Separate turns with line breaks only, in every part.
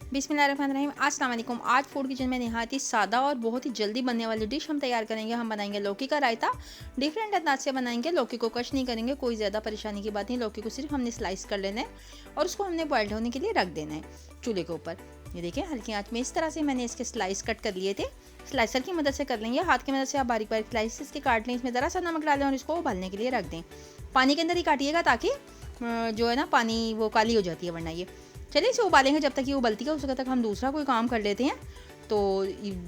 बिस्मिल्लाहिर्रहमानिर्रहीम। अस्सलाम वालेकुम। आज फूड किचन में नहायत ही सादा और बहुत ही जल्दी बनने वाली डिश हम तैयार करेंगे। हम बनाएंगे लौकी का रायता। डिफरेंट अंदाज से बनाएंगे। लौकी को कश नहीं करेंगे, कोई ज़्यादा परेशानी की बात नहीं। लौकी को सिर्फ हमने स्लाइस कर लेना है और उसको हमने बॉइल्ड होने के लिए रख देना है चूल्हे के ऊपर। ये देखिए हल्की आंच में इस तरह से मैंने इसके स्लाइस कट कर लिए थे। स्लाइसर की मदद से कर लेंगे, हाथ की मदद से आप बारीक बारीक स्लाइसेस के काट लें। इसमें ज़रा सा नमक डालें और इसको उबालने के लिए रख दें। पानी के अंदर ही काटिएगा ताकि जो है ना पानी वो काली हो जाती है वरना ये। चलिए इसे उबालेंगे, जब तक ये उबलती है उस वक्त तक हम दूसरा कोई काम कर लेते हैं। तो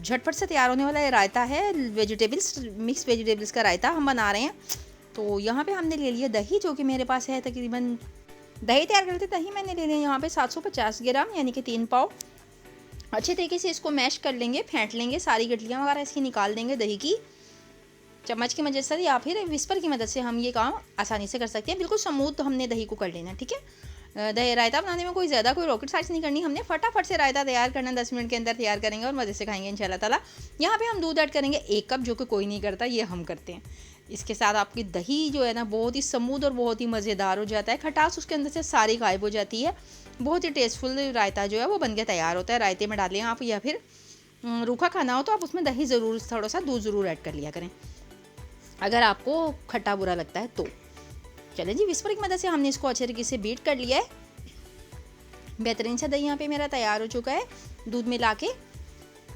झटपट से तैयार होने वाला ये रायता है, वेजिटेबल्स मिक्स वेजिटेबल्स का रायता हम बना रहे हैं। तो यहाँ पे हमने ले लिया दही, जो कि मेरे पास है तकरीबन। दही तैयार करते दही मैंने ले लिया यहाँ पे 750 ग्राम, यानी कि 3 पाव। अच्छे तरीके से इसको मैश कर लेंगे, फेंट लेंगे, सारी गठलियाँ वगैरह इसकी निकाल देंगे दही की। चम्मच की मदद से या फिर विस्पर की मदद से हम ये काम आसानी से कर सकते हैं। बिल्कुल स्मूथ हमने दही को कर लेना, ठीक है। दही रायता बनाने में कोई रॉकेट साइंस नहीं करनी, हमने फटाफट से रायता तैयार करना, 10 मिनट के अंदर तैयार करेंगे और मज़े से खाएंगे इंशाल्लाह ताला। यहाँ पे हम दूध ऐड करेंगे 1 कप, जो कि कोई नहीं करता, ये हम करते हैं। इसके साथ आपकी दही जो है ना बहुत ही स्मूथ और बहुत ही मज़ेदार हो जाता है। खटास उसके अंदर से सारी गायब हो जाती है। बहुत ही टेस्टफुल रायता जो है वो बन के तैयार होता है। रायते में डालें आप, या फिर रूखा खाना हो तो आप उसमें दही ज़रूर, थोड़ा सा दूध ज़रूर ऐड कर लिया करें अगर आपको खट्टा बुरा लगता है तो। चलें जी, विस्पर की मदद से हमने इसको अच्छे तरीके से बीट कर लिया है। बेहतरीन सा दही यहाँ पे मेरा तैयार हो चुका है। दूध मिला के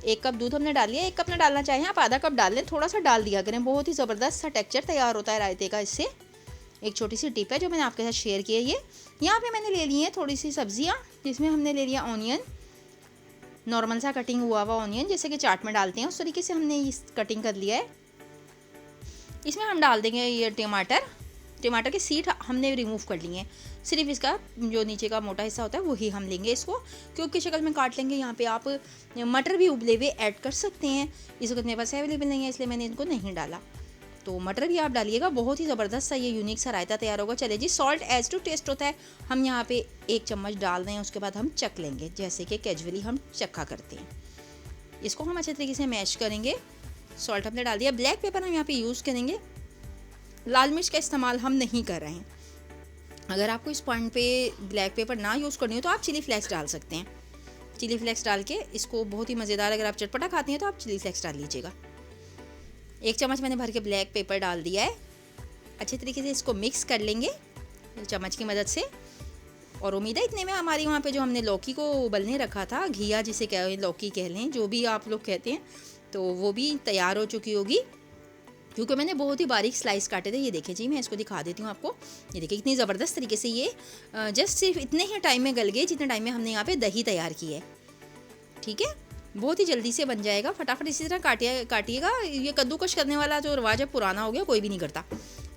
1 कप दूध हमने डाल लिया। 1 कप ना डालना चाहिए आप, आधा कप डाल लें, थोड़ा सा डाल दिया करें। बहुत ही ज़बरदस्त सा टेक्सचर तैयार होता है रायते का इससे। एक छोटी सी टिप है जो मैंने आपके साथ शेयर की है। ये यहाँ पे मैंने ले ली है थोड़ी सी सब्जियाँ, जिसमें हमने ले लिया ऑनियन, नॉर्मल सा कटिंग हुआ ऑनियन, जैसे कि चाट में डालते हैं उस तरीके से हमने इस कटिंग कर लिया है। इसमें हम डाल देंगे ये टमाटर के सीड हमने रिमूव कर लिए हैं। सिर्फ इसका जो नीचे का मोटा हिस्सा होता है वही हम लेंगे, इसको क्यूब की शक्ल में काट लेंगे। यहाँ पे आप मटर भी उबले हुए ऐड कर सकते हैं। इस वक्त मेरे पास अवेलेबल नहीं है इसलिए मैंने इनको नहीं डाला, तो मटर भी आप डालिएगा। बहुत ही ज़बरदस्त सा ये यूनिक सा रायता तैयार होगा। चले जी, सॉल्ट एज टू टेस्ट होता है, हम यहाँ पे 1 चम्मच डाल दें। उसके बाद हम चख लेंगे जैसे कि कैजुअली हम चखा करते हैं। इसको हम अच्छे तरीके से मैश करेंगे। सॉल्ट हमने डाल दिया। ब्लैक पेपर हम यहाँ पे यूज़ करेंगे, लाल मिर्च का इस्तेमाल हम नहीं कर रहे हैं। अगर आपको इस पॉइंट पे ब्लैक पेपर ना यूज़ करनी हो तो आप चिली फ्लेक्स डाल सकते हैं। चिली फ्लेक्स डाल के इसको बहुत ही मज़ेदार, अगर आप चटपटा खाते हैं तो आप चिली फ्लेक्स डाल लीजिएगा। 1 चम्मच मैंने भर के ब्लैक पेपर डाल दिया है। अच्छे तरीके से इसको मिक्स कर लेंगे चम्मच की मदद से। और उम्मीद है इतने में हमारी वहाँ पे जो हमने लौकी को उबलने रखा था, घिया जिसे कह लौकी कह लें, जो भी आप लोग कहते हैं, तो वो भी तैयार हो चुकी होगी, क्योंकि मैंने बहुत ही बारीक स्लाइस काटे थे। ये देखिए जी, मैं इसको दिखा देती हूँ आपको। ये देखिए कितनी ज़बरदस्त तरीके से ये जस्ट सिर्फ इतने ही टाइम में गल गए जितने टाइम में हमने यहाँ पे दही तैयार की है, ठीक है। बहुत ही जल्दी से बन जाएगा। फटाफट इसी तरह काटिएगा। ये कद्दूकश करने वाला जो रिवाज है पुराना हो गया, कोई भी नहीं करता।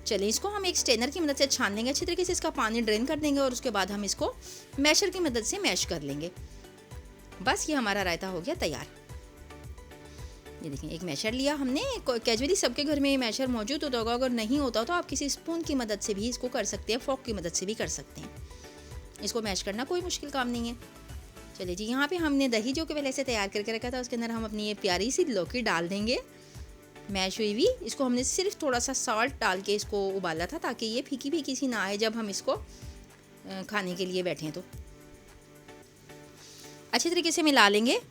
चलिए इसको हम एक स्ट्रेनर की मदद से छान लेंगे, अच्छी तरीके से इसका पानी ड्रेन कर देंगे और उसके बाद हम इसको मैशर की मदद से मैश कर लेंगे। बस ये हमारा रायता हो गया तैयार। ये देखिए एक मैशर लिया हमने। कैजुअली सबके घर में ये मैशर मौजूद होता होगा, अगर नहीं होता तो आप किसी स्पून की मदद से भी इसको कर सकते हैं, फोक की मदद से भी कर सकते हैं। इसको मैश करना कोई मुश्किल काम नहीं है। चलिए जी, यहाँ पे हमने दही जो कि पहले से तैयार करके रखा था उसके अंदर हम अपनी ये प्यारी सी लौकी डाल देंगे, मैश हुई हुई। इसको हमने सिर्फ थोड़ा सा सॉल्ट डाल के इसको उबाला था ताकि ये फीकी फीकी सी ना आए जब हम इसको खाने के लिए बैठें। तो अच्छे तरीके से मिला लेंगे।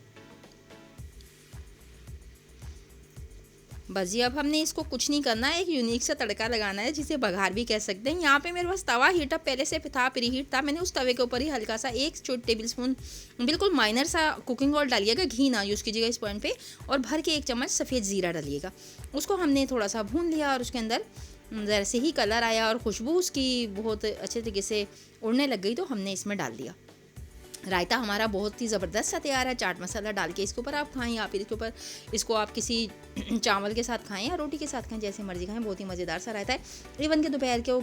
बस जी, अब हमने इसको कुछ नहीं करना है, एक यूनिक सा तड़का लगाना है जिसे बघार भी कह सकते हैं। यहाँ पे मेरे पास तवा हीटअप पहले से था, प्री हीट था। मैंने उस तवे के ऊपर ही हल्का सा 1 टेबल स्पून बिल्कुल माइनर सा कुकिंग ऑयल डालिएगा, घी ना यूज़ कीजिएगा इस पॉइंट पे, और भर के 1 चम्मच सफ़ेद ज़ीरा डालिएगा। उसको हमने थोड़ा सा भून लिया और उसके अंदर जैसे ही कलर आया और खुशबू उसकी बहुत अच्छे तरीके से उड़ने लग गई तो हमने इसमें डाल दिया। रायता हमारा बहुत ही ज़बरदस्त सा तैयार है। चाट मसाला डाल के इसके ऊपर आप खाएं, या फिर इसके ऊपर इसको आप किसी चावल के साथ खाएं या रोटी के साथ खाएं, जैसे मर्जी खाएं। बहुत ही मज़ेदार सा रायता है। इवन के दोपहर के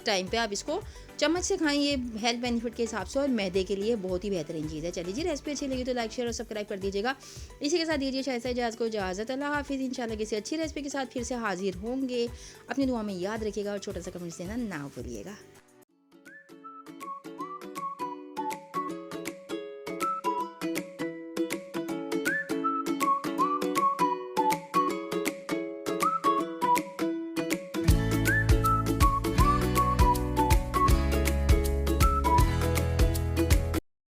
टाइम पे आप इसको चम्मच से खाएं, ये हेल्थ बेनिफिट के हिसाब से और मैदे के लिए बहुत ही बेहतरीन चीज़ है। चलिए जी, रेसिपी अच्छी लगी तो लाइक शेयर और सब्सक्राइब कर दीजिएगा। इसी के साथ दीजिए शायद इजाज़ को इजाज़त। अल्लाह हाफिज़। इंशाल्लाह किसी अच्छी रेसिपी के साथ फिर से हाजिर होंगे। अपनी दुआ में याद रखिएगा और छोटा सा कमेंट देना ना भूलिएगा।